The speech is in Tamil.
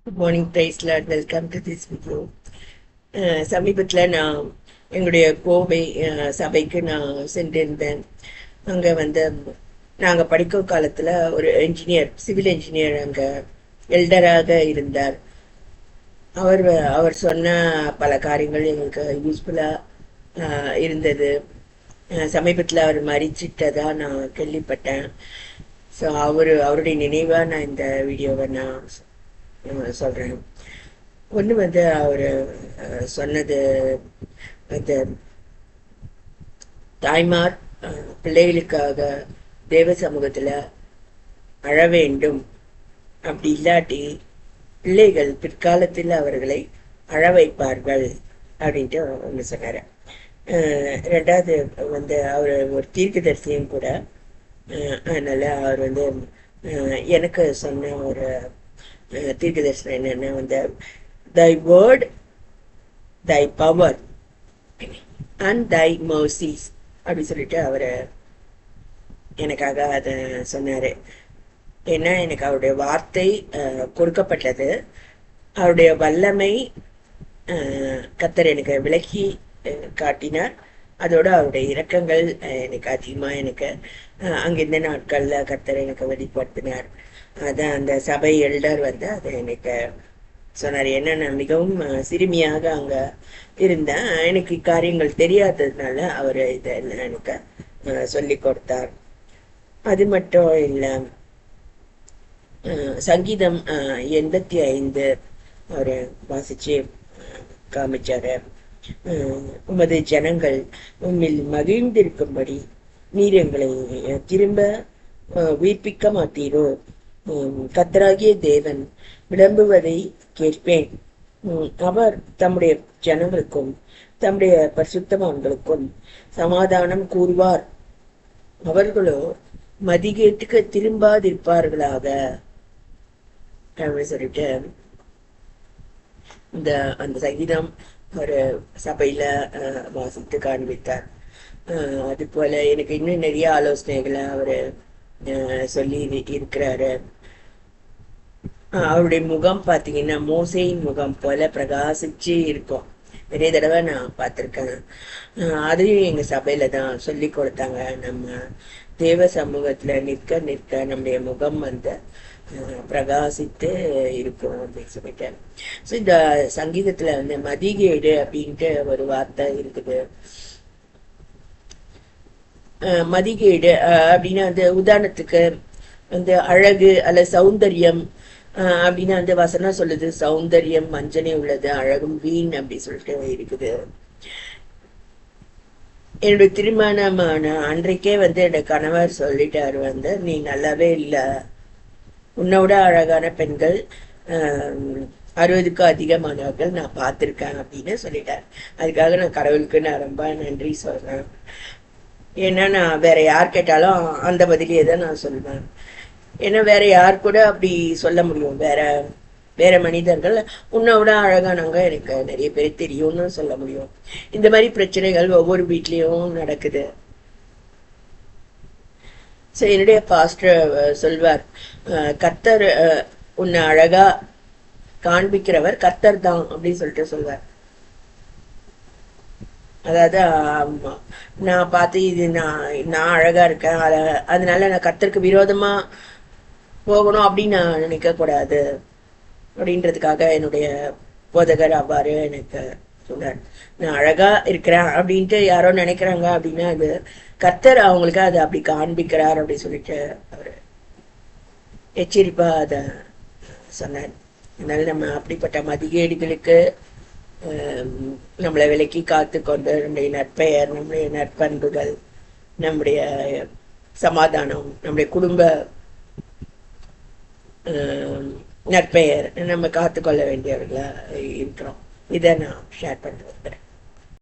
Good morning praise Lord, welcome to this video. சமீபத்தில் நான் எங்களுடைய கோவை சபைக்கு நான் சென்றிருந்தேன். அங்கே நாங்கள் படிக்கும் காலத்தில் ஒரு என்ஜினியர், சிவில் என்ஜினியர் அங்கே எல்டராக இருந்தார். அவர் அவர் சொன்ன பல காரியங்கள் எங்களுக்கு யூஸ்ஃபுல்லாக இருந்தது. சமீபத்தில் அவர் மறிச்சிட்டதா நான் கேள்விப்பட்டேன். ஸோ அவருடைய நினைவாக நான் இந்த வீடியோவை நான் சொல்கிறேன். ஒன்று அவர் சொன்னது வந்து தாய்மார் பிள்ளைகளுக்காக தேவ சமூகத்தில் அழ வேண்டும். அப்படி இல்லாட்டி பிள்ளைகள் பிற்காலத்தில் அவர்களை அழ வைப்பார்கள் அப்படின்ட்டு ஒன்று சொன்னார். ரெண்டாவது அவர் ஒரு தீர்க்கதரிசியும் கூட. அதனால அவர் எனக்கு சொன்ன ஒரு தீர்க்க தரிசனம் என்னன்னா thy word, thy power and thy mercies அப்படி சொல்லிட்டு அவரு எனக்காக அதை சொன்னாரு. ஏன்னா எனக்கு அவருடைய வார்த்தை கொடுக்கப்பட்டது. அவருடைய வல்லமை கர்த்தர் எனக்கு விளக்கி காட்டினார். அதோட அவருடைய இரக்கங்கள் எனக்கு அதிகமா எனக்கு அங்கிருந்த நாட்கள்ல கர்த்தர் எனக்கு வெளிப்படுத்தினார். அதான் அந்த சபை எல்டர் அதை எனக்கு சொன்னார். ஏன்னா நான் மிகவும் சிறுமியாக அங்க இருந்தேன். எனக்கு காரியங்கள் தெரியாததுனால அவர் இதை எனக்கு சொல்லி கொடுத்தார். அது மட்டும் இல்ல, சங்கீதம் 85 அவரு வாசிச்சு காமிச்சாரு. உமது ஜனங்கள் உம்மில் மகிழ்ந்திருக்கும்படி நீர் எங்களை திரும்ப உயிர்ப்பிக்க மாட்டீரோ? கர்த்தராகிய தேவன் விளம்புவதை கேட்பேன். அவர் தம்முடைய ஜனங்களுக்கும் தம்முடைய பரிசுத்தவான்களுக்கும் சமாதானம் கூறுவார். அவர்களோ மதிகேட்டுக்கு திரும்பாதிருப்பார்களாக அப்படின்னு சொல்லிட்டு அந்த சங்கீதம் ஒரு சபையில வாசித்து காண்பித்தார். அது போல எனக்கு இன்னும் நிறைய ஆலோசனைகளை அவரு சொல்லி இருக்கிறாரு. அவருடைய முகம் பாத்தீங்கன்னா மோசையின் முகம் போல பிரகாசிச்சு இருக்கும். நிறைய தடவை நான் பார்த்திருக்கேன். அதையும் எங்க சபையில தான் சொல்லி கொடுத்தாங்க. நம்ம தேவ சமூகத்துல நிற்க நிற்க நம்முடைய முகம் பிரகாசித்து இருக்கும் அப்படின்னு சொல்லிட்டேன். ஸோ இந்த சங்கீதத்துல மதிகேடு அப்படின்ட்டு ஒரு வார்த்தை இருக்குது. மதிகேடு அப்படின்னா உதாரணத்துக்கு அழகு அல்ல சௌந்தர்யம் அப்படின்னா வசனம் சொல்லுது, சௌந்தர்யம் மஞ்சனே உள்ளது, அழகும் வீண் அப்படி சொல்லிட்டு இருக்குது. என்னுடைய திருமணமான அன்றைக்கே என்னோட கணவர் சொல்லிட்டாரு, நீ நல்லாவே இல்லை, உன்னோட அழகான பெண்கள் 60க்கும் அதிகமானவர்கள் நான் பார்த்திருக்கேன் அப்படின்னு சொல்லிட்டார். அதுக்காக நான் கடவுளுக்கு நான் ரொம்ப நன்றி சொல்றேன். ஏன்னா நான் வேற யார் கேட்டாலும் அந்த பதிலே தான் நான் சொல்லுவேன். ஏன்னா வேற யார் கூட அப்படி சொல்ல முடியும்? வேற வேற மனிதர்கள் உன்னோட அழகானவங்க எனக்கு நிறைய பேர் தெரியும்னு சொல்ல முடியும். இந்த மாதிரி பிரச்சனைகள் ஒவ்வொரு வீட்லயும் நடக்குது. ஸோ என்னுடைய பாஸ்டர் சொல்வார், கர்த்தர் உன்னை அழகா காண்பிக்கிறவர் கர்த்தர் தான் அப்படின்னு சொல்லிட்டு சொல்வார். அதாவது நான் பார்த்து இது நான் அழகா இருக்கேன், அதனால நான் கர்த்தருக்கு விரோதமா போகணும் அப்படின்னு நான் நினைக்க கூடாது அப்படின்றதுக்காக என்னுடைய போதகர் அவ்வாறு எனக்கு சொல்றார். நான் அழகா இருக்கிறேன் அப்படின்ட்டு யாரோ நினைக்கிறாங்க அப்படின்னா அது கர்த்தர் அவங்களுக்கு அதை அப்படி காண்பிக்கிறார் அப்படின்னு சொல்லிட்டு அவரு எச்சரிப்பா அத சொன்னார். அதனால நம்ம அப்படிப்பட்ட மதிகேடுகளுக்கு நம்மளை விலக்கி காத்து கொண்டு நம்முடைய நற்பெயர், நம்முடைய நற்பண்புகள், நம்முடைய சமாதானம், நம்முடைய குடும்ப நற்பெயர் நம்ம காத்துக்கொள்ள வேண்டியவர்களா இருக்கிறோம். இதை நான் ஷேர் பண்ணிட்டு